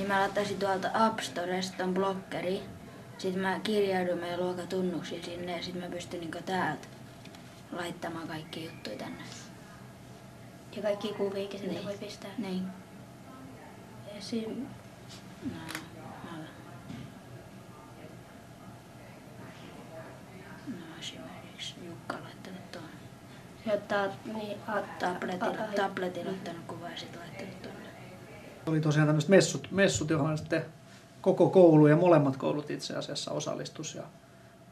niin mä laittaisin tuolta App Storesta ton blokkeri. Sitten mä kirjaudun meidän luokatunnuksia sinne ja sitten mä pystyn niinku täältä laittamaan kaikki juttuja tänne. Ja kaikki kuviikin sinne Niin. voi pistää. Niin. Esim. No esimerkiksi Jukka on laittanut tuon Se ottaa niin, tabletin ottanut kuvan ja sitten laittanut tuonne. Oli tosiaan tämmöiset messut, johon sitten koko koulu ja molemmat koulut itse asiassa osallistus. Ja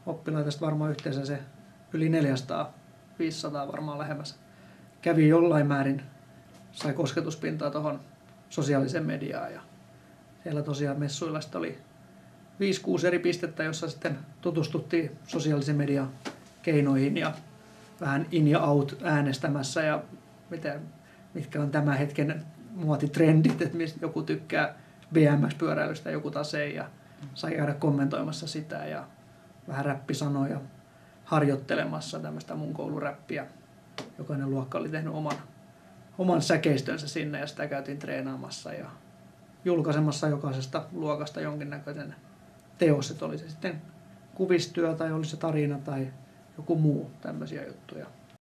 oppilaita sitten varmaan yhteensä se yli 400, 500 varmaan lähemmäs. Kävi jollain määrin, sai kosketuspintaa tuohon sosiaaliseen mediaan. Ja siellä tosiaan messuilla sitten oli 5-6 eri pistettä, jossa sitten tutustuttiin sosiaalisen median keinoihin ja vähän in ja out äänestämässä ja mitkä on tämän hetken muotitrendit, että mistä joku tykkää BMX-pyöräilystä ja joku taas ei, ja sai käydä kommentoimassa sitä ja vähän räppisanoja harjoittelemassa tämmöistä mun kouluräppiä. Jokainen luokka oli tehnyt oman säkeistönsä sinne ja sitä käytiin treenaamassa ja julkaisemassa jokaisesta luokasta jonkinnäköinen teos, että oli se sitten kuvistyö tai oli se tarina tai joku muu tämmöisiä juttuja.